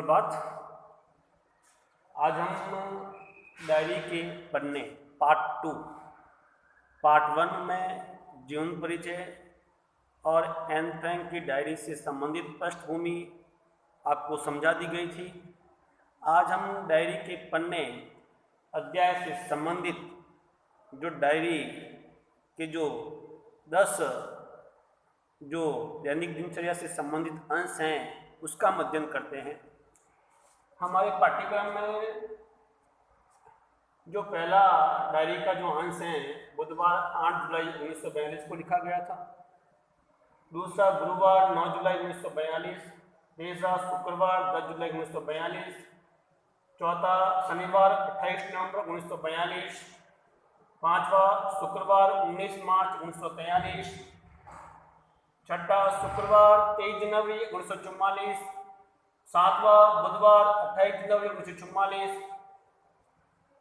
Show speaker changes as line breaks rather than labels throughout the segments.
बात आज हम डायरी के पन्ने पार्ट 1 में जीवन परिचय और एन फ्रैंक की डायरी से संबंधित पृष्ठभूमि आपको समझा दी गई थी। आज हम डायरी के पन्ने अध्याय से संबंधित जो डायरी के जो 10 जो दैनिक दिनचर्या से संबंधित अंश हैं उसका अध्ययन करते हैं। हमारे पाठ्यक्रम में जो पहला डायरी का जो अंश है बुधवार 8 जुलाई 1942 को लिखा गया था। दूसरा गुरुवार 9 जुलाई 1942, तीसरा शुक्रवार 10 जुलाई 1942, चौथा शनिवार 28 नवंबर 1942, पांचवा शुक्रवार 19 मार्च 1943, छठा शुक्रवार 23 जनवरी 1944, सातवां बुधवार 28 जनवरी 1944,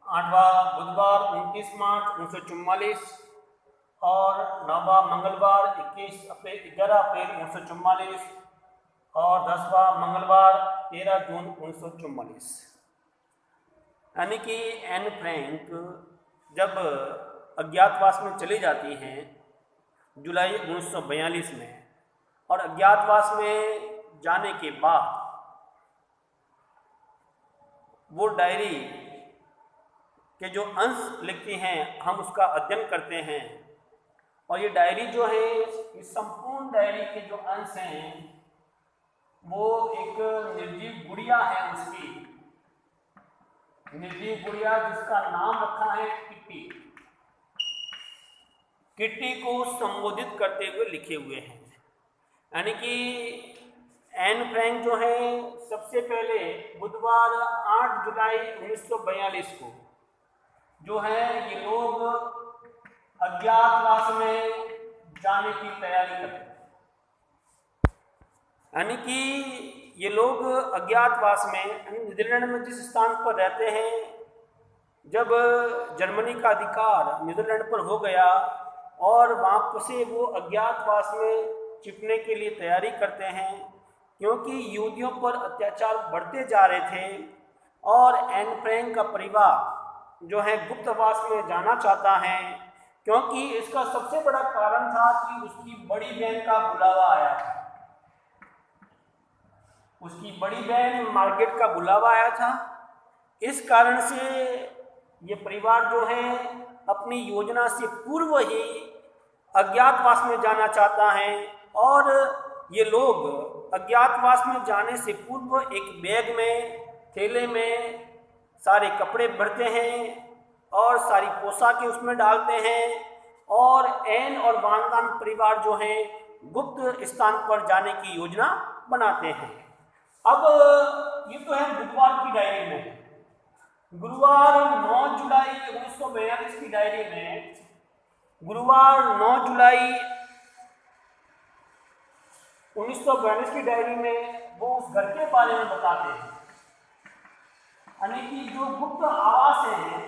आठवां बुधवार 29 मार्च 1944 और नौवां मंगलवार 11 अप्रैल 1944 और 10वां मंगलवार 13 जून 1944। यानी कि एन फ्रैंक जब अज्ञातवास में चली जाती हैं जुलाई 1942 में, और अज्ञातवास में जाने के बाद वो डायरी के जो अंश लिखती हैं हम उसका अध्ययन करते हैं। और ये डायरी जो है, इस संपूर्ण डायरी के जो अंश हैं वो एक निर्जीव गुड़िया है, उसकी निर्जीव गुड़िया जिसका नाम रखा है किट्टी। किट्टी को संबोधित करते हुए लिखे हुए हैं। यानी कि एन फ्रैंक जो है सबसे पहले बुधवार 8 जुलाई 1942 को जो है ये लोग अज्ञातवास में जाने की तैयारी करते हैं। यानी कि ये लोग अज्ञातवास में नीदरलैंड में जिस स्थान पर रहते हैं, जब जर्मनी का अधिकार नीदरलैंड पर हो गया और वहाँ से वो अज्ञातवास में छिपने के लिए तैयारी करते हैं, क्योंकि यहूदियों पर अत्याचार बढ़ते जा रहे थे और एन फ्रैंक का परिवार जो है गुप्तवास में जाना चाहता है, क्योंकि इसका सबसे बड़ा कारण था कि उसकी बड़ी बहन का बुलावा आया था। उसकी बड़ी बहन मार्गरेट का बुलावा आया था। इस कारण से ये परिवार जो है अपनी योजना से पूर्व ही अज्ञातवास में जाना चाहता है। और ये लोग अज्ञातवास में जाने से पूर्व एक बैग में, थैले में सारे कपड़े भरते हैं और सारी पोशाकें उसमें डालते हैं, और एन और वानदान परिवार जो है गुप्त स्थान पर जाने की योजना बनाते हैं। अब ये तो है बुधवार की डायरी में। गुरुवार 9 जुलाई 1942 की डायरी में, गुरुवार 9 जुलाई 1942 की डायरी में वो उस घर के बारे में बताते हैं। यानी कि जो गुप्त आवास है,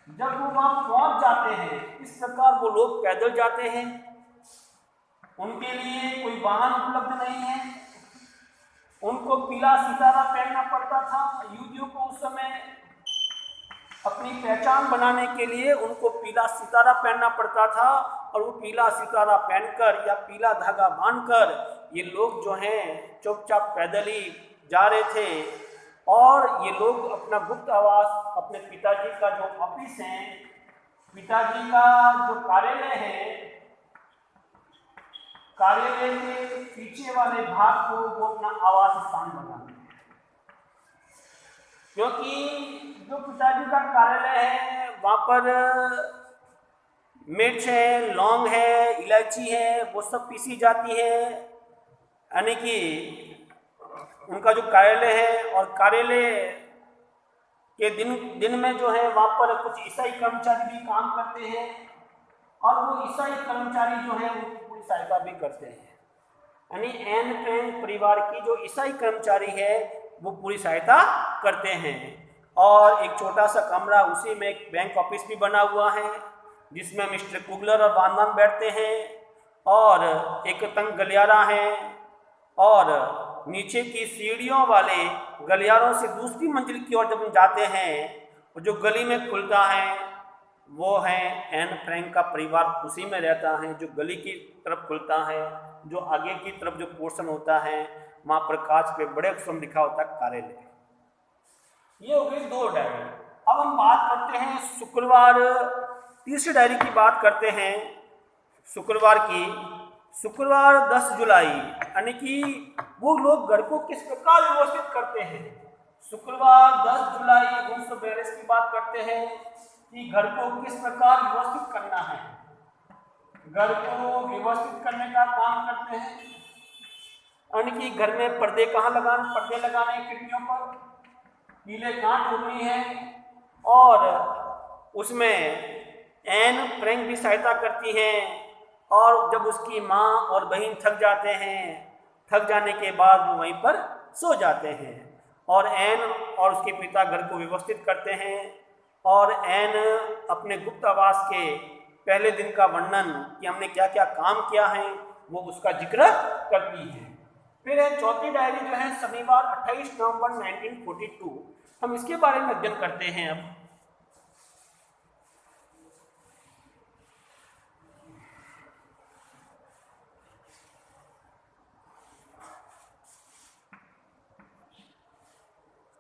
जब वो वहां पहुंच जाते हैं, इस प्रकार वो लोग पैदल जाते हैं, उनके लिए कोई वाहन उपलब्ध नहीं है, उनको पीला सितारा पहनना पड़ता था। यहूदियों को उस समय अपनी पहचान बनाने के लिए उनको पीला सितारा पहनना पड़ता था, और वो पीला सितारा पहनकर या पीला धागा बांधकर ये लोग जो हैं चुपचाप पैदल ही जा रहे थे। और ये लोग अपना गुप्त आवास, अपने पिताजी का जो ऑफिस है, पिताजी का जो कार्यालय है, कार्यालय के पीछे वाले भाग को वो अपना आवास स्थान बनाते हैं। क्योंकि जो पिताजी का कार्यालय है वहाँ पर मिर्च है, लौंग है, इलायची है, वो सब पीसी जाती है। यानी कि उनका जो कार्यालय है, और कार्यालय के दिन में जो है वहाँ पर कुछ ईसाई कर्मचारी भी काम करते हैं, और वो ईसाई कर्मचारी जो है उनकी पूरी सहायता भी करते हैं। यानी एन फ्रैंक परिवार की जो ईसाई कर्मचारी है वो पूरी सहायता करते हैं। और एक छोटा सा कमरा, उसी में एक बैंक ऑफिस भी बना हुआ है जिसमें मिस्टर कुगलर और वानदान बैठते हैं, और एक तंग गलियारा है, और नीचे की सीढ़ियों वाले गलियारों से दूसरी मंजिल की ओर जब हम जाते हैं तो जो गली में खुलता है वो है एन फ्रैंक का परिवार उसी में रहता है। जो गली की तरफ खुलता है, जो आगे की तरफ जो पोर्शन होता है, वहाँ पर कांच पे बड़े अक्षर में लिखा होता है कार्यालय। ये हो गई 2 डायरी। अब हम बात करते हैं शुक्रवार, तीसरी डायरी की बात करते हैं शुक्रवार की। शुक्रवार 10 जुलाई, यानी कि वो लोग घर को किस प्रकार व्यवस्थित करते हैं। शुक्रवार 10 जुलाई 1942 की बात करते हैं कि घर को किस प्रकार व्यवस्थित करना है। घर को व्यवस्थित करने का काम करते हैं, यानी कि घर में पर्दे कहाँ लगाने, पर्दे लगाने खिड़कियों पर, पीले कांच होनी है, और उसमें एन फ्रैंक भी सहायता करती हैं। और जब उसकी माँ और बहन थक जाते हैं, थक जाने के बाद वो वहीं पर सो जाते हैं और एन और उसके पिता घर को व्यवस्थित करते हैं। और एन अपने गुप्तावास के पहले दिन का वर्णन कि हमने क्या क्या काम किया है वो उसका जिक्र करती है। फिर है चौथी डायरी जो है शनिवार 28 नवंबर 1942। हम इसके बारे में अध्ययन करते हैं। अब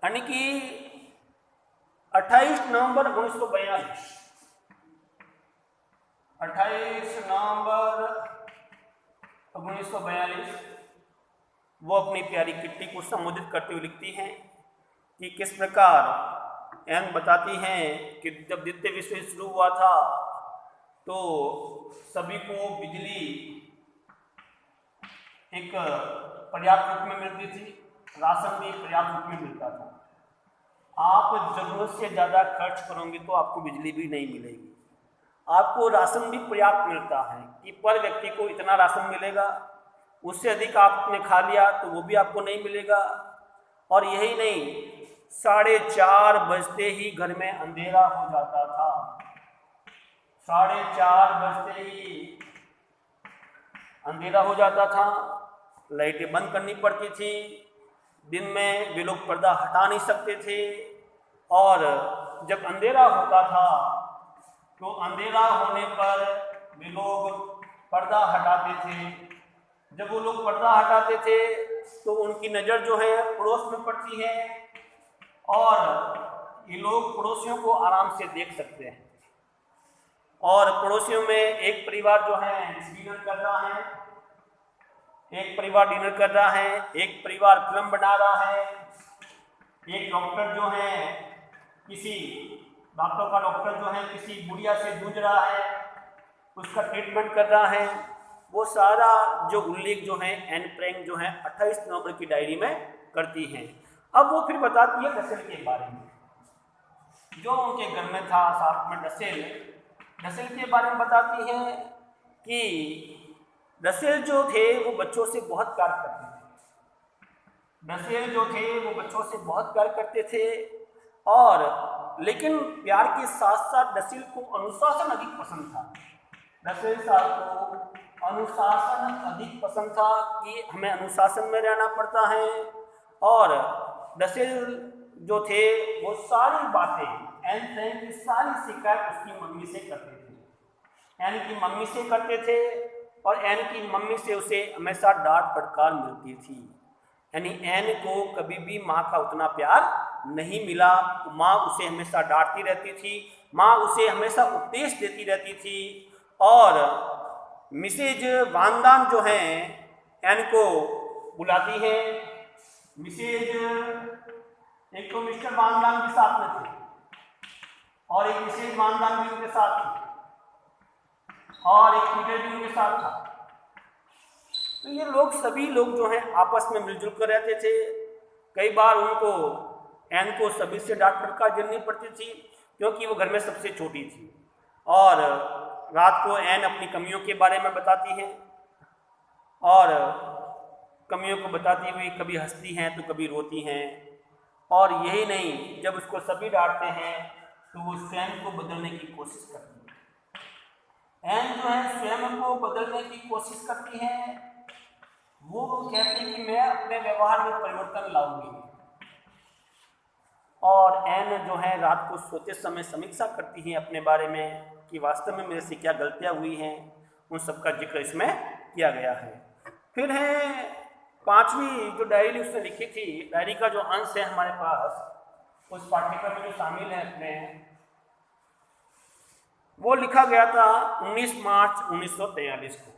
यानी कि 28 नवंबर 1942, 28 नवंबर 1942 वो अपनी प्यारी किट्टी को संबोधित करते हुए लिखती हैं कि किस प्रकार एन बताती हैं कि जब द्वितीय विश्व युद्ध शुरू हुआ था तो सभी को बिजली एक पर्याप्त रूप में मिलती थी, राशन भी पर्याप्त रूप में मिलता था। आप जरूरत से ज़्यादा खर्च करोगे तो आपको बिजली भी नहीं मिलेगी। आपको राशन भी पर्याप्त मिलता है कि पर व्यक्ति को इतना राशन मिलेगा, उससे अधिक आपने खा लिया तो वो भी आपको नहीं मिलेगा। और यही नहीं, 4:30 बजते ही घर में अंधेरा हो जाता था। 4:30 बजते ही अंधेरा हो जाता था, लाइटें बंद करनी पड़ती थी। दिन में वे लोग पर्दा हटा नहीं सकते थे, और जब अंधेरा होता था तो अंधेरा होने पर वे लोग पर्दा हटाते थे। जब वो लोग पर्दा हटाते थे तो उनकी नज़र जो है पड़ोस में पड़ती है और ये लोग पड़ोसियों को आराम से देख सकते हैं। और पड़ोसियों में एक परिवार जो है डिनर कर रहा है, एक परिवार डिनर कर रहा है, एक परिवार फिल्म बना रहा है, एक डॉक्टर जो है किसी दांतों का डॉक्टर जो है किसी बुढ़िया से जूझ रहा है, उसका ट्रीटमेंट कर रहा है। वो सारा जो उल्लेख जो है एन फ्रैंक जो है 28 नवंबर की डायरी में करती हैं। अब वो फिर बताती है डसेल के बारे में, जो उनके घर में था साथ में डसेल के बारे में बताती है कि डसेल जो थे वो बच्चों से बहुत प्यार करते थे। डसेल जो थे वो बच्चों से बहुत प्यार करते थे, और लेकिन प्यार के साथ साथ डसेल को अनुशासन अधिक पसंद था। डसेल साहब को अनुशासन अधिक पसंद था कि हमें अनुशासन में रहना पड़ता है। और डसेल जो थे वो सारी बातें एन फ्रैंक की सारी शिकायत उसकी मम्मी से करते थे, एन की मम्मी से करते थे, और एन की मम्मी से उसे हमेशा डांट फटकार मिलती थी। यानी एन को कभी भी माँ का उतना प्यार नहीं मिला। माँ उसे हमेशा डांटती रहती थी, माँ उसे हमेशा उपदेश देती रहती थी। और मिसेज वानदान जो हैं एन को बुलाती हैं। मिसेज, एक तो मिस्टर वानदान के साथ में थे और एक मिसेज वानदान भी उनके साथ थी और एक पीटर भी उनके साथ था। तो ये लोग सभी लोग जो हैं आपस में मिलजुल कर रहते थे। कई बार उनको एन को सभी से डांट फटकार झेलनी पड़ती थी क्योंकि वो घर में सबसे छोटी थी। और रात को एन अपनी कमियों के बारे में बताती हैं, और कमियों को बताती हुई कभी हंसती हैं तो कभी रोती हैं। और यही नहीं, जब उसको सभी डांटते हैं तो वो स्वयं को बदलने की कोशिश करती है। एन जो है स्वयं को बदलने की कोशिश करती हैं। वो कहती कि मैं अपने व्यवहार में परिवर्तन लाऊंगी। और एन जो है रात को सोते समय समीक्षा करती हैं अपने बारे में कि वास्तव में मेरे से क्या गलतियां हुई हैं, उन सब का जिक्र इसमें किया गया है। फिर है पांचवी जो डायरी उसने लिखी थी, डायरी का जो अंश है हमारे पास उस पाठ्यक्रम में जो शामिल है अपने, वो लिखा गया था 19 मार्च 1943 को।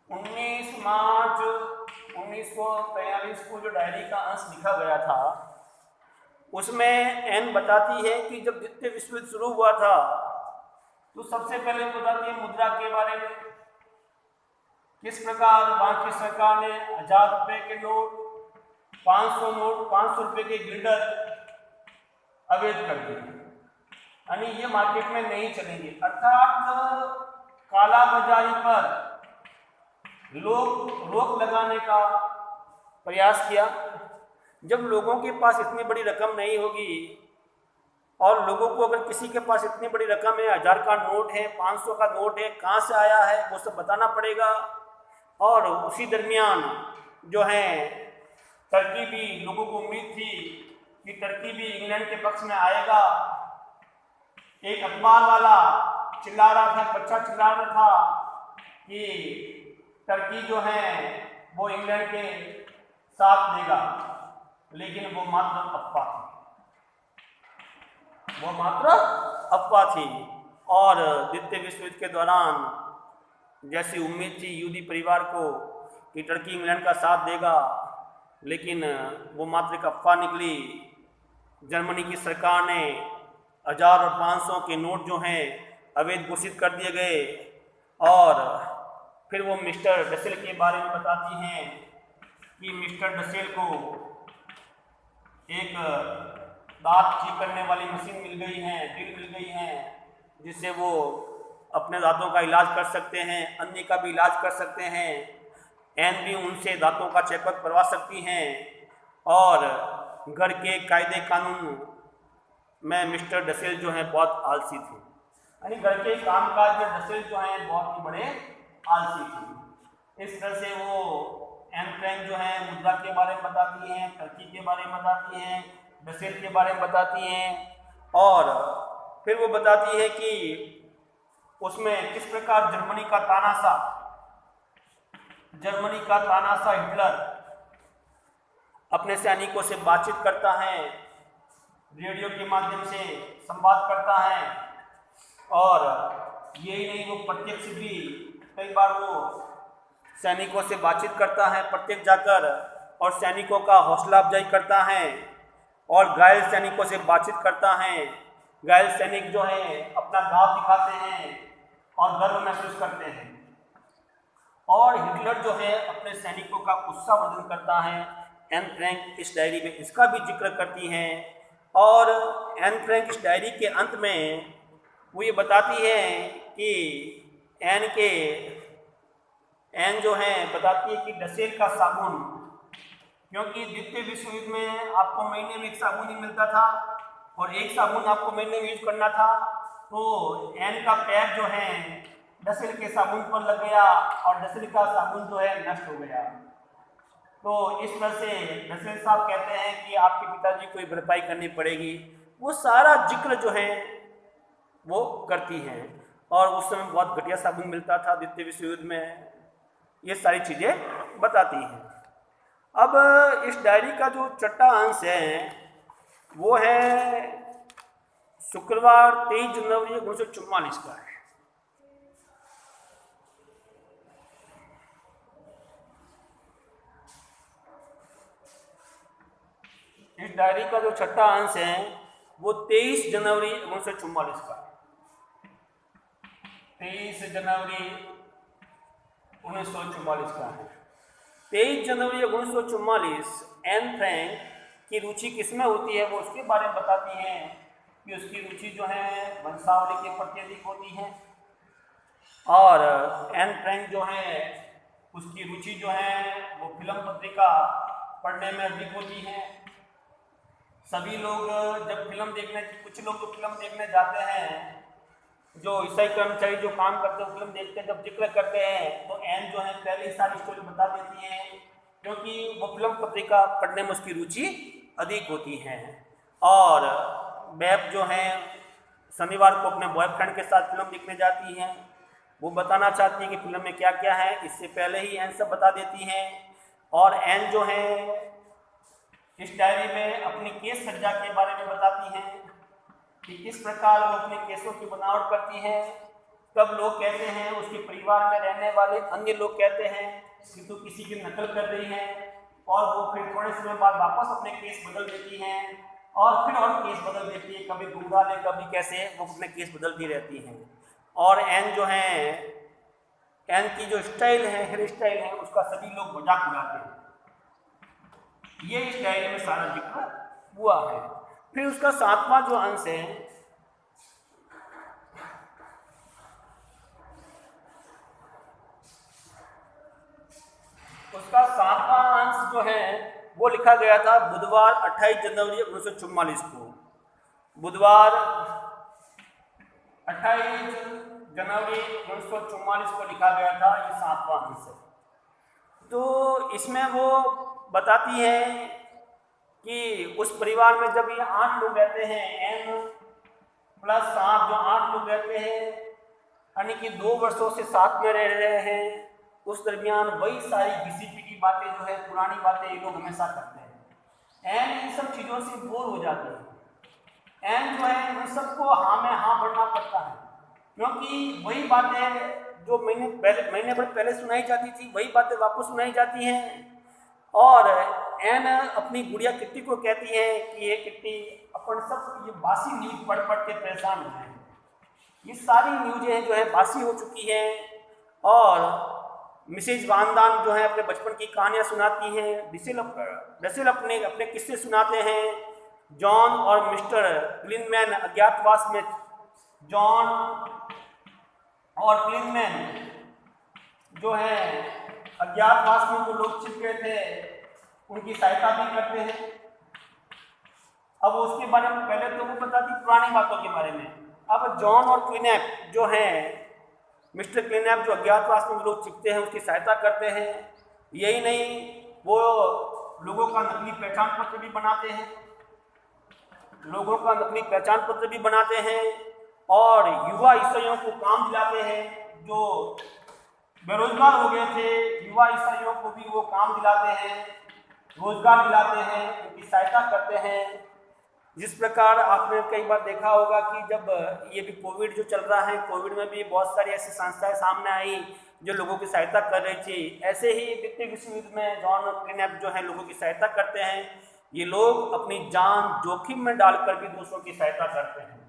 19 मार्च 1943 को जो डायरी का अंश लिखा गया था उसमें एन बताती है कि जब द्वितीय विश्व युद्ध शुरू हुआ था तो सबसे पहले बताती है मुद्रा के बारे में, किस प्रकार वहां की सरकार ने 1000 रुपए के नोट, 500 नोट, 500 रुपए के गिल्डर अवैध कर दिए, यानी ये मार्केट में नहीं चलेंगे। अर्थात काला बाजारी पर रोक लगाने का प्रयास किया। जब लोगों के पास इतनी बड़ी रकम नहीं होगी और लोगों को अगर किसी के पास इतनी बड़ी रकम है, 1000 का नोट है, 500 का नोट है, कहाँ से आया है वो सब बताना पड़ेगा। और उसी दरमियान जो है टर्की भी, लोगों को उम्मीद थी कि टर्की भी इंग्लैंड के पक्ष में आएगा। एक अखबार वाला चिल्ला रहा था, बच्चा चिल्ला रहा था कि टर्की जो है वो इंग्लैंड के साथ देगा, लेकिन वो मात्र अफवाह थी, वो मात्र अफवाह थी। और द्वितीय विश्व युद्ध के दौरान जैसी उम्मीद थी यहूदी परिवार को कि टर्की इंग्लैंड का साथ देगा, लेकिन वो मात्र एक अफवाह निकली। जर्मनी की सरकार ने 1000 और 500 के नोट जो हैं अवैध घोषित कर दिए गए। और फिर वो मिस्टर डसेल के बारे में बताती हैं कि मिस्टर डसेल को एक दांत ठीक करने वाली मशीन मिल गई है, ड्रिल मिल गई है, जिससे वो अपने दांतों का इलाज कर सकते हैं, अन्य का भी इलाज कर सकते हैं। एन भी उनसे दांतों का चेकअप करवा सकती हैं। और घर के कायदे कानून में मिस्टर डसेल जो है बहुत आलसी थे, यानी घर के कामकाज में डसेल जो हैं बहुत ही बड़े आलसी थे। इस तरह से वो एन फ्रैंक जो है मुद्रा के बारे में बताती हैं, टर्की के बारे में बताती हैं, डसेल के बारे में बताती हैं। और फिर वो बताती है कि उसमें किस प्रकार जर्मनी का तानाशाह हिटलर अपने सैनिकों से बातचीत करता है, रेडियो के माध्यम से संवाद करता है। और यही नहीं, वो प्रत्यक्ष भी कई बार वो सैनिकों से बातचीत करता है प्रत्यक्ष जाकर, और सैनिकों का हौसला अफजाई करता है और घायल सैनिकों से बातचीत करता है। घायल सैनिक जो है अपना घाव दिखाते हैं और गर्व महसूस करते हैं। और हिटलर जो है अपने सैनिकों का उत्साहवर्धन करता है। एन फ्रैंक इस डायरी में इसका भी जिक्र करती हैं। और एन फ्रैंक इस डायरी के अंत में वो ये बताती है कि एन जो है बताती है कि डसेल का साबुन, क्योंकि द्वितीय विश्व युद्ध में आपको महीने में एक साबुन ही मिलता था और एक साबुन आपको महीने में यूज करना था, तो एन का पैर जो है डसेल के साबुन पर लग गया और डसेल का साबुन जो है नष्ट हो गया। तो इस तरह से डसेल साहब कहते हैं कि आपके पिताजी को भरपाई करनी पड़ेगी। वो सारा जिक्र जो है वो करती हैं। और उस समय बहुत घटिया साबुन मिलता था द्वितीय विश्व युद्ध में, ये सारी चीज़ें बताती हैं। अब इस डायरी का जो छठा अंश है वो है शुक्रवार 23 जनवरी 1944 का है। इस डायरी का जो छठा अंश है वो 23 जनवरी 1944 का है। 23 जनवरी 1944 का है। 23 जनवरी 1944 एन फ्रैंक की रुचि किसमें होती है वो उसके बारे में बताती हैं कि उसकी रुचि जो है वंशावली के प्रति अधिक होती है। और एन फ्रैंक जो है उसकी रुचि जो है वो फिल्म पत्रिका पढ़ने में अधिक होती है। सभी लोग जब फिल्म देखने, कुछ लोग तो फिल्म देखने जाते हैं जो ईसाई कर्मचारी जो काम करते हैं फिल्म देखते हैं, जब जिक्र करते हैं तो एन जो है पहले ही सारी स्टोरी बता देती है, क्योंकि वो फिल्म पत्रिका पढ़ने में उसकी रुचि अधिक होती है। और बैब जो है शनिवार को अपने बॉयफ्रेंड के साथ फिल्म देखने जाती हैं, वो बताना चाहती है कि फिल्म में क्या क्या है, इससे पहले ही एन सब बता देती हैं। और एन जो है इस डायरी में अपनी केस सज्जा के बारे में बताती हैं कि किस प्रकार वो अपने केसों की बनावट करती हैं। कब लोग कहते हैं, उसके परिवार में रहने वाले अन्य लोग कहते हैं कि तू किसी की नकल कर रही है, और वो फिर थोड़े समय बाद वापस अपने केस बदल देती हैं और फिर और केस बदल देती है, कभी गुमराह ले कभी कैसे, वो अपने केस बदलती रहती हैं। और एन जो है, एन की जो स्टाइल है, हेयर स्टाइल है, उसका सभी लोग मजाक उड़ाते हैं। ये इस डायरी में सारा जिक्र हुआ है। फिर उसका 7वां जो अंश है, उसका 7वां अंश जो है वो लिखा गया था बुधवार 28 जनवरी 1944 को। बुधवार 28 जनवरी 1944 को लिखा गया था, ये 7वां अंश है। तो इसमें वो बताती है कि उस परिवार में जब ये 8 लोग रहते हैं, एन प्लस 7 जो 8 लोग रहते हैं, यानी कि 2 वर्षों से साथ में रह रहे हैं, उस दरमियान वही सारी घिसी पिटी बातें जो है, पुरानी बातें ये लोग हमेशा करते हैं। एन इन सब चीज़ों से बोर हो जाते हैं। एन जो है उन सबको हाँ में हाँ बढ़ना पड़ता है, क्योंकि वही बातें जो महीने भर पहले सुनाई जाती थी, वही बातें वापस सुनाई जाती हैं। और एन अपनी गुड़िया किट्टी को कहती है कि ये किट्टी, अपन सब ये बासी न्यूज पढ़ पढ़ के परेशान हो गए, ये सारी न्यूज़ें जो है बासी हो चुकी हैं। और मिसेज वानदान जो है अपने बचपन की कहानियाँ सुनाती हैं, डसेल अपने अपने किस्से सुनाते हैं। जॉन और मिस्टर क्लिनमैन अज्ञातवास में, जॉन और क्लिनमैन जो है अज्ञातवास में जो लोग छिप गए थे, उनकी सहायता भी करते हैं। अब उसके बारे में पहले तो वो बताती पुरानी बातों के बारे में। अब जॉन और क्लिनैप जो हैं, मिस्टर क्लिनैप जो अज्ञातवास में लोग छिपते हैं उसकी सहायता करते हैं। यही नहीं, वो लोगों का नकली पहचान पत्र भी बनाते हैं, लोगों का नकली पहचान पत्र भी बनाते हैं और युवा ईसाइयों को काम दिलाते हैं। जो बेरोजगार हो गए थे युवा ईसाइयों को भी वो काम दिलाते हैं, रोजगार दिलाते हैं, उनकी सहायता करते हैं। जिस प्रकार आपने कई बार देखा होगा कि जब ये भी कोविड जो चल रहा है, कोविड में भी बहुत सारी ऐसी संस्थाएं सामने आई जो लोगों की सहायता कर रही थी। ऐसे ही द्वितीय विश्व युद्ध में जॉन और क्लिनैप जो है लोगों की सहायता करते हैं। ये लोग अपनी जान जोखिम में डालकर भी दूसरों की सहायता करते हैं,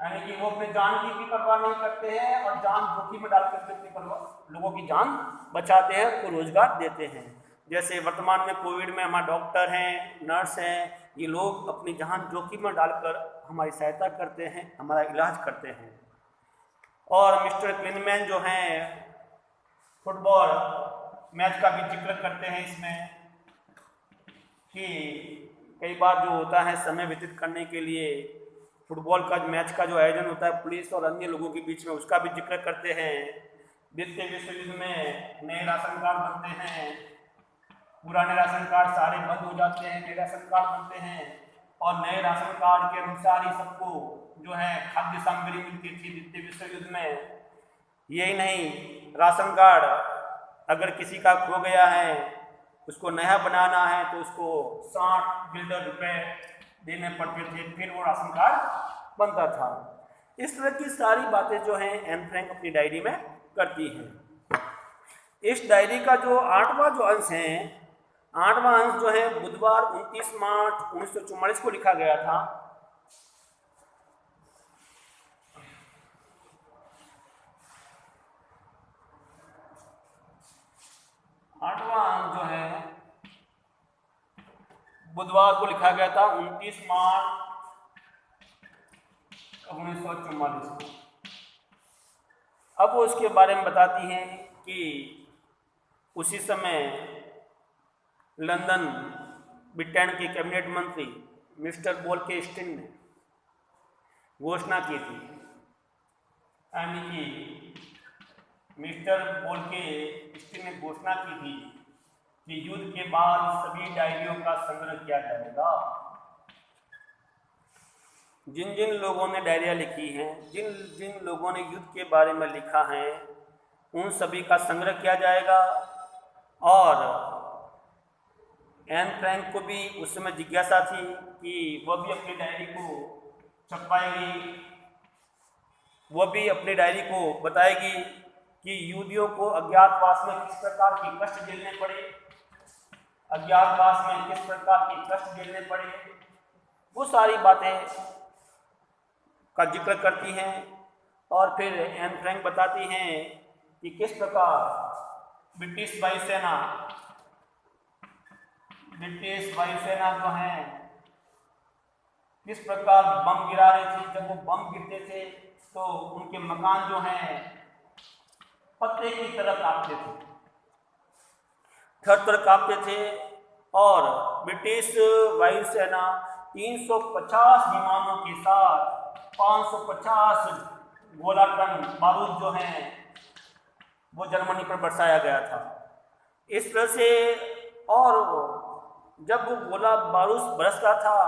यानी कि वो अपनी जान की भी परवाह नहीं करते हैं और जान जोखिम में डालकर भी अपनी लोगों की जान बचाते हैं, उनको रोजगार देते हैं। जैसे वर्तमान में कोविड में हमारे डॉक्टर हैं, नर्स हैं, ये लोग अपनी जान जोखिम में डालकर हमारी सहायता करते हैं, हमारा इलाज करते हैं। और मिस्टर क्लिनमैन जो हैं फुटबॉल मैच का भी जिक्र करते हैं इसमें, कि कई बार जो होता है समय व्यतीत करने के लिए फुटबॉल का मैच का जो आयोजन होता है पुलिस और अन्य लोगों के बीच में, उसका भी जिक्र करते हैं। द्वितीय विश्व युद्ध में नए राशन कार्ड बनते हैं, पुराने राशन कार्ड सारे बंद हो जाते हैं, नए राशन कार्ड बनते हैं और नए राशन कार्ड के अनुसार ही सबको जो है खाद्य सामग्री मिलती थी द्वितीय विश्व युद्ध में। यही नहीं, राशन कार्ड अगर किसी का खो गया है, उसको नया बनाना है तो उसको 60 गिल्डर रुपए देने पड़ते थे, फिर वो राशन कार्ड बनता था। इस तरह की सारी बातें जो हैं एन फ्रैंक अपनी डायरी में करती हैं। इस डायरी का जो 8वां जो अंश है, 8वां अंश जो है बुधवार 29 मार्च 1944 को लिखा गया था। आठवां अंश जो है बुधवार को लिखा गया था 29 मार्च 1944 को। अब वो उसके बारे में बताती हैं कि उसी समय लंदन ब्रिटेन के कैबिनेट मंत्री मिस्टर बोल्केस्टिन ने घोषणा की थी यानी कि मिस्टर बोल्के स्टीन ने घोषणा की थी कि युद्ध के बाद सभी डायरियों का संग्रह किया जाएगा। जिन जिन लोगों ने डायरिया लिखी हैं, जिन जिन लोगों ने युद्ध के बारे में लिखा है, उन सभी का संग्रह किया जाएगा। और एन फ्रैंक को भी उस समय जिज्ञासा थी कि वह भी अपनी डायरी को छपवाएगी, वह भी अपनी डायरी को बताएगी कि यहूदियों को अज्ञातवास में किस प्रकार के कष्ट झेलने पड़े, अज्ञातवास में किस प्रकार के कष्ट झेलने पड़े, वो सारी बातें का जिक्र करती हैं। और फिर एन फ्रैंक बताती हैं कि किस प्रकार ब्रिटिश वायुसेना जो है किस प्रकार बम गिरा रही थी। जब वो बम गिरते थे तो उनके मकान जो हैं पत्ते की तरह कांपते थे, थर थर कांपते थे। और ब्रिटिश वायुसेना 350 विमानों के साथ 550 गोला टन बारूद जो हैं वो जर्मनी पर बरसाया गया था। इस तरह से, और जब वो गोला बारूद बरसता था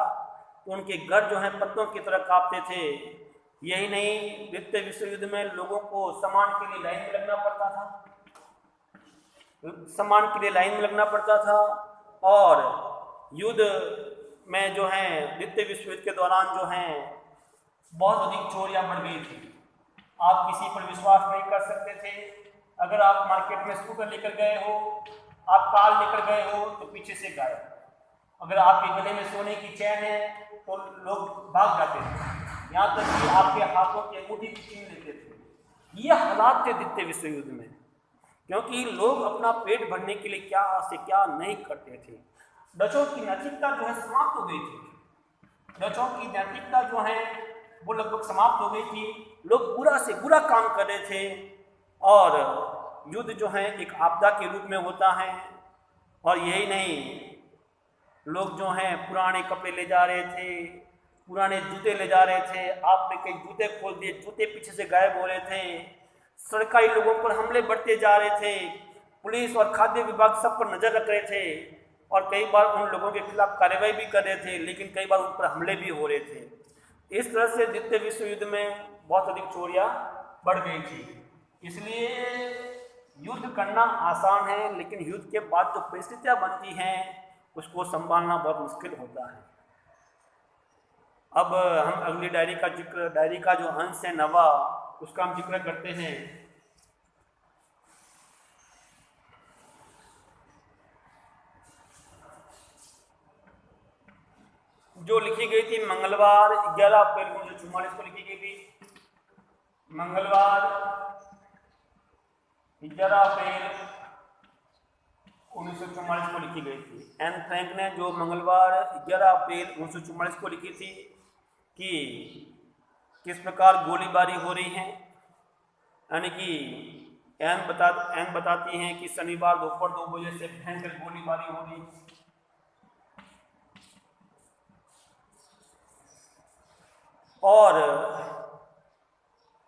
तो उनके घर जो हैं पत्तों की तरह कांपते थे। यही नहीं, द्वितीय विश्व युद्ध में लोगों को सामान के लिए लाइन में लगना पड़ता था, और युद्ध में जो है द्वितीय विश्व युद्ध के दौरान जो है बहुत अधिक चोरियां बढ़ गई थी। आप किसी पर विश्वास नहीं कर सकते थे। अगर आप मार्केट में स्कूटर लेकर गए हो, आप कार लेकर गए हो, तो पीछे से गायब। अगर आपके गले में सोने की चैन है तो लोग भाग जाते थे, यहाँ तक कि आपके हाथों की अंगूठी भी छीन लेते थे। ये हालात थे द्वितीय विश्व युद्ध में, क्योंकि लोग अपना पेट भरने के लिए क्या से क्या नहीं करते थे। डचों की नैतिकता जो है समाप्त हो गई थी। डचों की नैतिकता जो है वो लगभग समाप्त हो गई थी। लोग बुरा से बुरा काम कर रहे थे, और युद्ध जो है एक आपदा के रूप में होता है। और यही नहीं, लोग जो हैं पुराने कपड़े ले जा रहे थे, पुराने जूते ले जा रहे थे। आपने कई जूते खोल दिए, जूते पीछे से गायब हो रहे थे। सरकारी लोगों पर हमले बढ़ते जा रहे थे। पुलिस और खाद्य विभाग सब पर नजर रख रहे थे, और कई बार उन लोगों के खिलाफ कार्रवाई भी कर रहे थे, लेकिन कई बार उन पर हमले भी हो रहे थे। इस तरह से द्वितीय विश्व युद्ध में बहुत अधिक चोरियां बढ़ गई थी। इसलिए युद्ध करना आसान है, लेकिन युद्ध के बाद जो परिस्थितियां बनती हैं उसको संभालना बहुत मुश्किल होता है। अब हम अगली डायरी का जो अंश है 9वां, उसका हम जिक्र करते हैं। जो लिखी गई थी मंगलवार 11 अप्रैल 1944 को लिखी गई थी। मंगलवार 11 अप्रैल 1944 को लिखी गई थी। एन फ्रैंक ने जो मंगलवार 11 अप्रैल 1944 को लिखी थी कि किस प्रकार गोलीबारी हो रही है। यानी कि एन बताती हैं कि शनिवार दोपहर 2 बजे से भयंकर गोलीबारी हो रही, और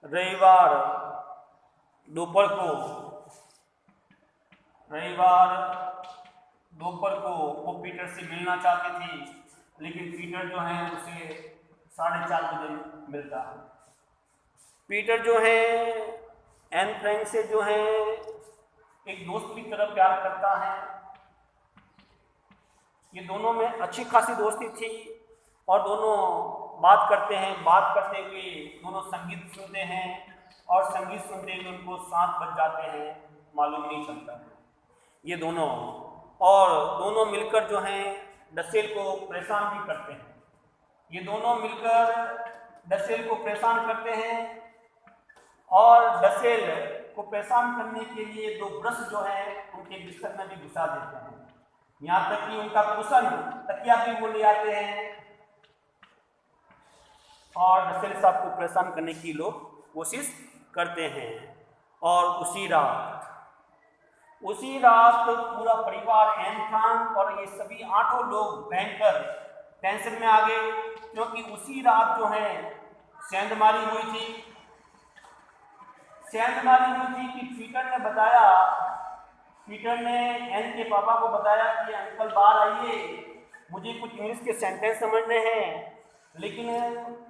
रविवार दोपहर को वो पीटर से मिलना चाहती थी, लेकिन पीटर जो है उसे 4:30 बजे मिलता है। पीटर जो है एन फ्रैंक से जो है एक दोस्त की तरह प्यार करता है। ये दोनों में अच्छी खासी दोस्ती थी, और दोनों बात करते हैं। बात करते हुए दोनों संगीत सुनते हैं, और संगीत सुनते हुए उनको 7 बज जाते हैं, मालूम नहीं चलता ये दोनों। और दोनों मिलकर जो हैं डसेल को परेशान भी करते हैं। ये दोनों मिलकर डसेल को परेशान करते हैं, और डसेल को परेशान करने के लिए 2 ब्रश जो है उनके बिस्तर में भी घुसा देते हैं। यहाँ तक कि उनका कुशन तकिया भी वो ले आते हैं, और डसेल साहब को परेशान करने की लोग कोशिश करते हैं। और उसी रात पूरा परिवार एन फ्रैंक और ये सभी 8 लोग भयंकर टेंशन में आ गए, क्योंकि उसी रात जो है सेंधमारी हुई थी। सेंधमारी जो थी कि पीटर ने बताया, पीटर ने एन के पापा को बताया कि अंकल बाहर आइए, मुझे कुछ इंग्लिश के सेंटेंस समझने हैं। लेकिन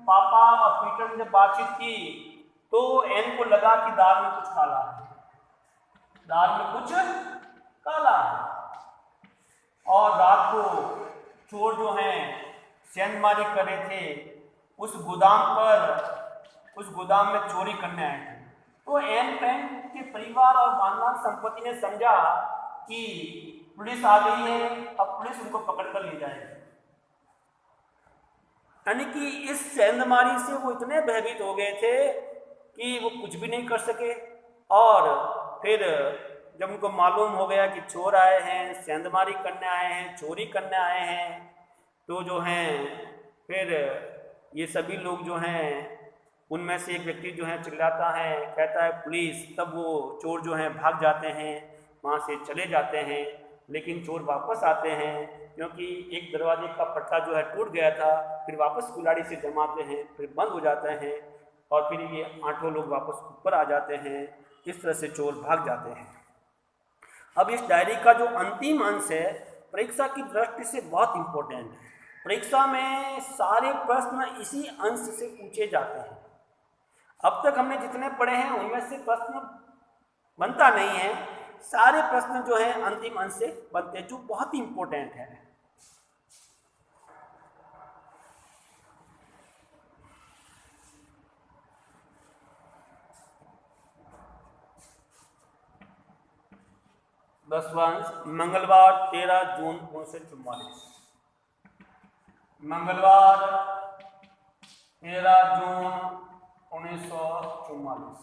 पापा और पीटर ने जब बातचीत की तो एन को लगा कि दाल में कुछ काला है, दाल में कुछ काला है। और रात को चोर जो हैं सेंधमारी कर रहे थे, उस गोदाम में चोरी करने आए थे। तो एन फ्रैंक के परिवार और खानदान संपत्ति ने समझा कि पुलिस आ गई है, अब पुलिस उनको पकड़ कर ले जाएगी। यानी कि इस सेंधमारी से वो इतने भयभीत हो गए थे कि वो कुछ भी नहीं कर सके। और फिर जब उनको मालूम हो गया कि चोर आए हैं, सेंधमारी करने आए हैं, चोरी करने आए हैं, तो जो हैं फिर ये सभी लोग जो हैं, उनमें से एक व्यक्ति जो है चिल्लाता है, कहता है पुलिस। तब वो चोर जो हैं भाग जाते हैं, वहाँ से चले जाते हैं। लेकिन चोर वापस आते हैं क्योंकि एक दरवाजे का पट्टा जो है टूट गया था, फिर वापस कुल्हाड़ी से जमाते हैं, फिर बंद हो जाते हैं और फिर ये 8 लोग वापस ऊपर आ जाते हैं। इस तरह से चोर भाग जाते हैं। अब इस डायरी का जो अंतिम अंश है परीक्षा की दृष्टि से बहुत इम्पोर्टेंट है। परीक्षा में सारे प्रश्न इसी अंश से पूछे जाते हैं। अब तक हमने जितने पढ़े हैं उनमें से प्रश्न बनता नहीं है, सारे प्रश्न जो हैं अंतिम अंश से बनते हैं, जो बहुत ही इम्पोर्टेंट है। दसवांश मंगलवार 13 जून 1944। मंगलवार 13 जून 1944,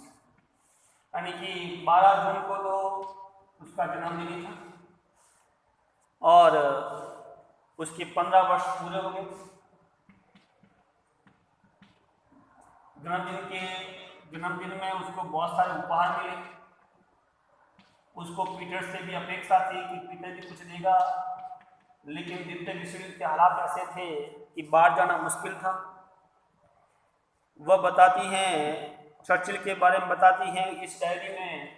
यानी कि 12 जून को तो उसका जन्मदिन था और उसके 15 वर्ष पूरे हो गए। जन्मदिन में उसको बहुत सारे उपहार मिले। उसको पीटर से भी अपेक्षा थी कि पीटर भी कुछ देगा, लेकिन द्वितीय विश्व युद्ध के हालात ऐसे थे कि बाहर जाना मुश्किल था। वह बताती हैं, चर्चिल के बारे में बताती हैं इस डायरी में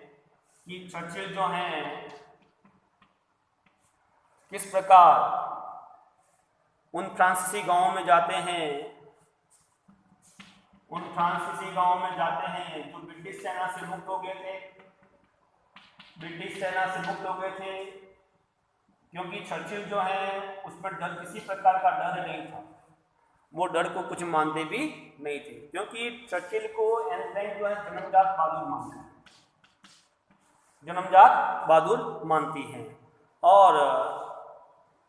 कि चर्चिल जो हैं किस प्रकार उन फ्रांसीसी गांवों में जाते हैं, जो ब्रिटिश सेना से मुक्त हो गए थे। क्योंकि चर्चिल जो है उसमें डर, किसी प्रकार का डर नहीं था, वो डर को कुछ मानते भी नहीं थे। क्योंकि चर्चिल को एन फ्रैंक जो है जन्मजात बहादुर मानती हैं। और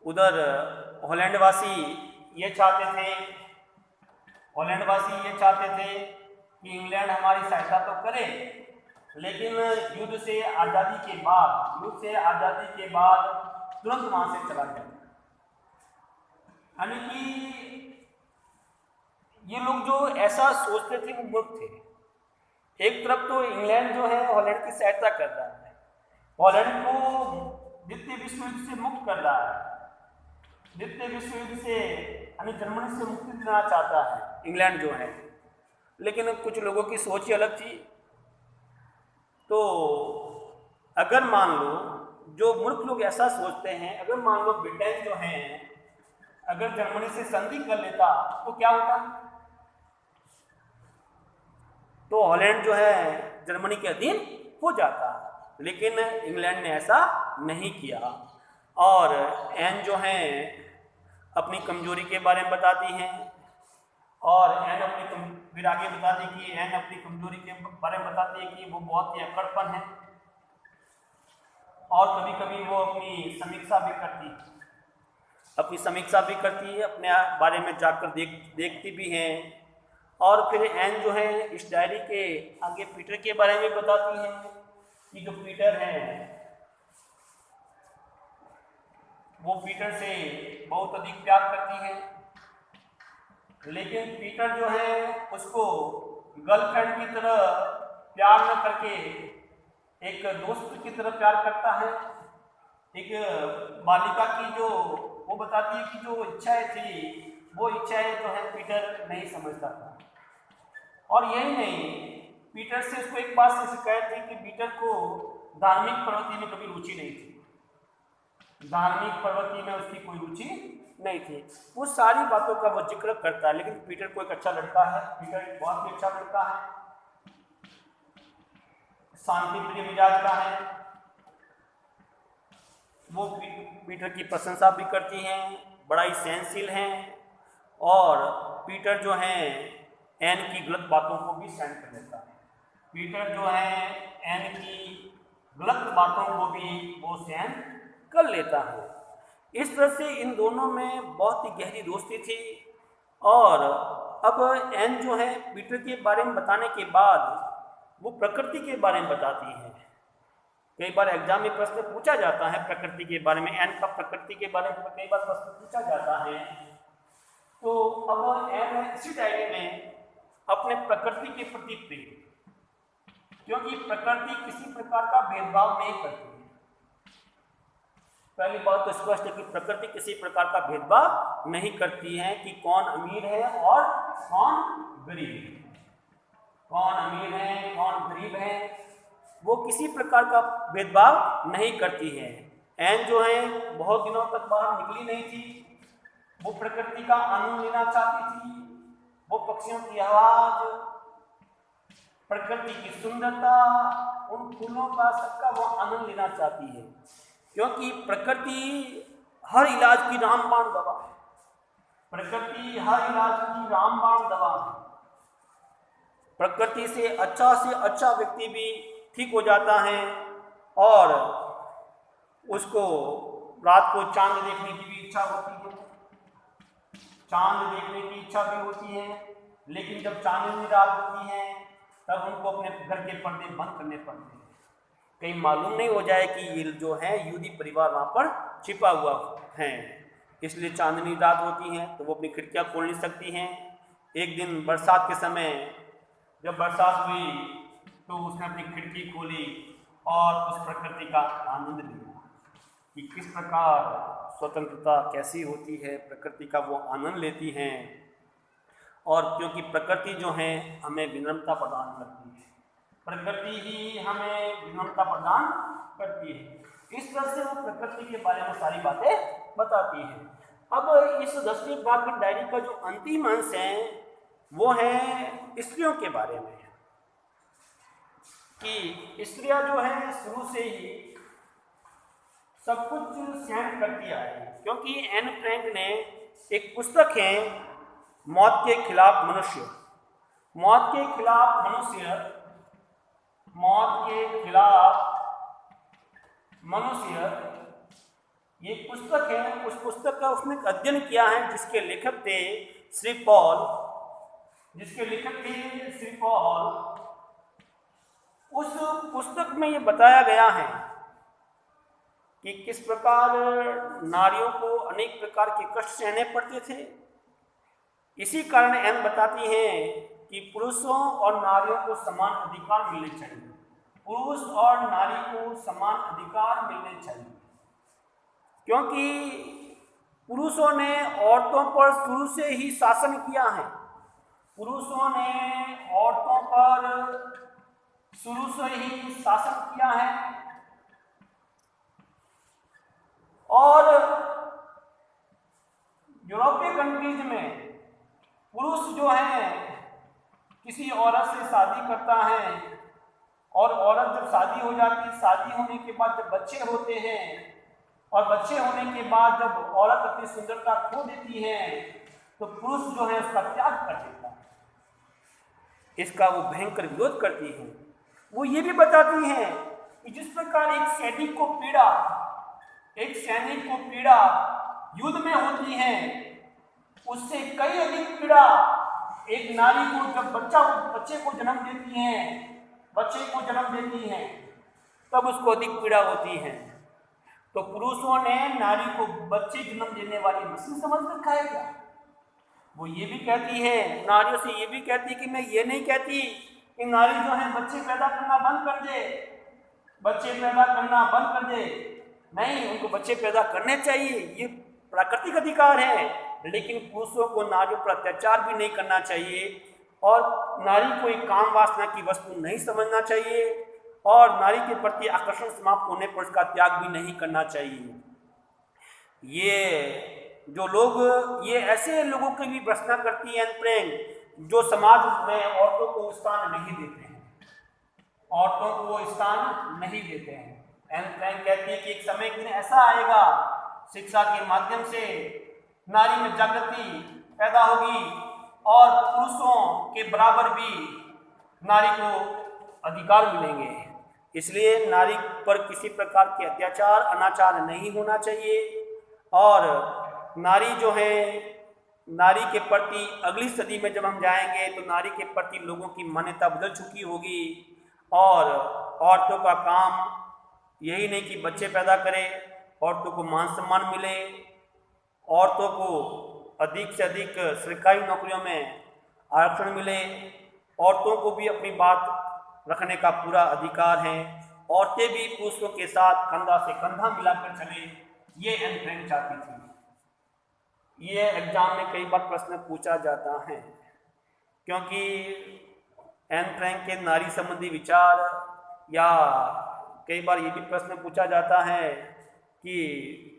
उधर हॉलैंडवासी ये चाहते थे कि इंग्लैंड हमारी सहायता तो करे, लेकिन युद्ध से आज़ादी के बाद तुरंत वहां से चला जाए। यानी कि ये लोग जो ऐसा सोचते थे वो मूर्ख थे। एक तरफ तो इंग्लैंड जो है हॉलैंड की सहायता कर रहा है, हॉलैंड को द्वितीय विश्व युद्ध से मुक्त कर रहा है, द्वितीय विश्व युद्ध से यानी जर्मनी से मुक्ति दिलाना चाहता है इंग्लैंड जो है। लेकिन कुछ लोगों की सोच ही अलग थी। तो अगर मान लो जो मूर्ख लोग ऐसा सोचते हैं, अगर मान लो ब्रिटेन जो है अगर जर्मनी से संधि कर लेता तो क्या होता? तो हॉलैंड जो है जर्मनी के अधीन हो जाता। लेकिन इंग्लैंड ने ऐसा नहीं किया। और एन जो है अपनी कमजोरी के बारे में बताती हैं, और एन फिर आगे बताती कि एन अपनी कमजोरी के बारे में बताती है कि वो बहुत ही अकड़पन है, और कभी कभी वो अपनी समीक्षा भी करती है, अपने बारे में जाकर देखती भी हैं। और फिर एन जो है इस डायरी के आगे पीटर के बारे में बताती है कि जो पीटर है वो पीटर से बहुत अधिक प्यार करती है, लेकिन पीटर जो है उसको गर्लफ्रेंड की तरह प्यार न करके एक दोस्त की तरह प्यार करता है। एक बालिका की जो वो बताती है कि जो इच्छाएं थी वो इच्छाएं जो है पीटर नहीं समझता था। और यही नहीं, पीटर से उसको एक बात से शिकायत थी कि पीटर को धार्मिक प्रवृत्ति में कभी रुचि नहीं थी, धार्मिक प्रवृत्ति में उसकी कोई रुचि नहीं थी। वो सारी बातों का वो जिक्र करता है, लेकिन पीटर को एक अच्छा लड़का है, पीटर एक बहुत ही अच्छा लड़का है, शांति प्रिय मिजाज का है। वो पीटर की प्रशंसा भी करती हैं, बड़ा ही सहनशील हैं, और पीटर जो है एन की गलत बातों को भी सहन कर लेता है। पीटर जो है एन की गलत बातों को भी वो सहन कर लेता है। इस तरह से इन दोनों में बहुत ही गहरी दोस्ती थी। और अब एन जो है पीटर के बारे में बताने के बाद वो प्रकृति के बारे में बताती है। कई बार एग्जाम में प्रश्न पूछा जाता है प्रकृति के बारे में, एन का प्रकृति के बारे में कई बार प्रश्न पूछा जाता है। तो अब एन इसी डायरी में अपने प्रकृति के प्रति प्रेम, क्योंकि प्रकृति किसी प्रकार का भेदभाव नहीं करती है। पहली बात तो स्पष्ट है कि प्रकृति किसी प्रकार का भेदभाव नहीं करती है कि कौन अमीर है और कौन गरीब है, कौन अमीर है कौन गरीब है, वो किसी प्रकार का भेदभाव नहीं करती है। एन जो है बहुत दिनों तक बाहर निकली नहीं थी, वो प्रकृति का आनंद लेना चाहती थी। वो पक्षियों की आवाज, प्रकृति की सुंदरता, उन फूलों का सबका वो आनंद लेना चाहती है, क्योंकि प्रकृति हर इलाज की रामबाण दवा है। प्रकृति हर इलाज की रामबाण दवा है। प्रकृति से अच्छा व्यक्ति भी ठीक हो जाता है, और उसको रात को चांद देखने की भी इच्छा होती है, चांद देखने की इच्छा भी होती है। लेकिन जब चांदनी रात होती है तब उनको अपने घर के पर्दे बंद करने पड़ते हैं, कहीं मालूम नहीं हो जाए कि ये जो है यहूदी परिवार वहाँ पर छिपा हुआ है। इसलिए चांदनी रात होती है तो वो अपनी खिड़कियाँ खोल नहीं सकती हैं। एक दिन बरसात के समय जब बरसात हुई तो उसने अपनी खिड़की खोली और उस प्रकृति का आनंद लिया कि किस प्रकार स्वतंत्रता कैसी होती है, प्रकृति का वो आनंद लेती हैं। और क्योंकि प्रकृति जो है हमें विनम्रता प्रदान करती है, प्रकृति ही हमें विनम्रता प्रदान करती है। इस तरह से वो प्रकृति के बारे में सारी बातें बताती है। अब इस 10वीं भाग की डायरी का जो अंतिम अंश है वो है स्त्रियों के बारे में, कि स्त्रियां जो है शुरू से ही सब कुछ सहन करती आई, क्योंकि एन फ्रैंक ने एक पुस्तक है मौत के खिलाफ मनुष्य, मौत के खिलाफ मनुष्य, मौत के खिलाफ मनुष्य, ये पुस्तक है। उस पुस्तक का उसने एक अध्ययन किया है जिसके लेखक थे श्री पॉल, जिसके लेखक थे श्री पॉल। उस पुस्तक में ये बताया गया है कि किस प्रकार नारियों को अनेक प्रकार के कष्ट सहने पड़ते थे। इसी कारण एन बताती हैं कि पुरुषों और नारियों को समान अधिकार मिलने चाहिए, पुरुष और नारी को समान अधिकार मिलने चाहिए, क्योंकि पुरुषों ने औरतों पर शुरू से ही शासन किया है, पुरुषों ने औरतों पर शुरू से ही शासन किया है। और यूरोपीय कंट्रीज में पुरुष जो है किसी औरत से शादी करता है, और औरत जब शादी हो जाती है, शादी होने के बाद जब बच्चे होते हैं, और बच्चे होने के बाद जब औरत अपनी सुंदरता खो देती है तो पुरुष जो है उसका त्याग कर देता है, इसका वो भयंकर विरोध करती है। वो ये भी बताती हैं कि जिस प्रकार एक सैनिक को पीड़ा युद्ध में होती है, उससे कई अधिक पीड़ा एक नारी को जब बच्चे को जन्म देती है तब उसको अधिक पीड़ा होती है। तो पुरुषों ने नारी को बच्चे जन्म देने वाली मशीन समझ रखा है क्या? वो ये भी कहती है, नारियों से ये भी कहती है कि मैं ये नहीं कहती कि नारी जो है बच्चे पैदा करना बंद कर दे, नहीं, उनको बच्चे पैदा करने चाहिए, ये प्राकृतिक अधिकार है। लेकिन पुरुषों को नारियों पर अत्याचार भी नहीं करना चाहिए, और नारी को एक काम वासना की वस्तु नहीं समझना चाहिए और नारी के प्रति आकर्षण समाप्त होने पर उसका त्याग भी नहीं करना चाहिए। ये जो लोग, ये ऐसे लोगों की भी भर्त्सना करती है एन फ्रैंक जो समाज में औरतों को स्थान नहीं देते हैं, औरतों को स्थान नहीं देते हैं। एन फ्रैंक कहती है कि एक समय एक दिन ऐसा आएगा, शिक्षा के माध्यम से नारी में जागृति पैदा होगी और पुरुषों के बराबर भी नारी को अधिकार मिलेंगे। इसलिए नारी पर किसी प्रकार के अत्याचार अनाचार नहीं होना चाहिए और नारी जो है, नारी के प्रति अगली सदी में जब हम जाएंगे तो नारी के प्रति लोगों की मान्यता बदल चुकी होगी और औरतों का काम यही नहीं कि बच्चे पैदा करें, औरतों को मान सम्मान मिले, औरतों को अधिक से अधिक सरकारी नौकरियों में आरक्षण मिले, औरतों को भी अपनी बात रखने का पूरा अधिकार है, औरतें भी पुरुषों के साथ कंधा से कंधा मिलाकर चले, ये एन फ्रैंक चाहती थी। ये एग्जाम में कई बार प्रश्न पूछा जाता है क्योंकि एन फ्रैंक के नारी संबंधी विचार, या कई बार ये भी प्रश्न पूछा जाता है कि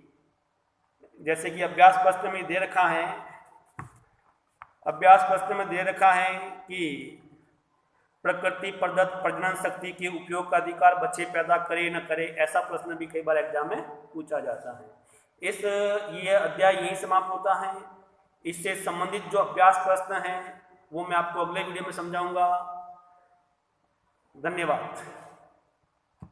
जैसे कि अभ्यास प्रश्न में दे रखा है, अभ्यास प्रश्न में दे रखा है कि प्रकृति प्रदत्त प्रजनन शक्ति के उपयोग का अधिकार बच्चे पैदा करे न करे, ऐसा प्रश्न भी कई बार एग्जाम में पूछा जाता है। ये अध्याय यही समाप्त होता है। इससे संबंधित जो अभ्यास प्रश्न हैं वो मैं आपको अगले वीडियो में समझाऊंगा। धन्यवाद।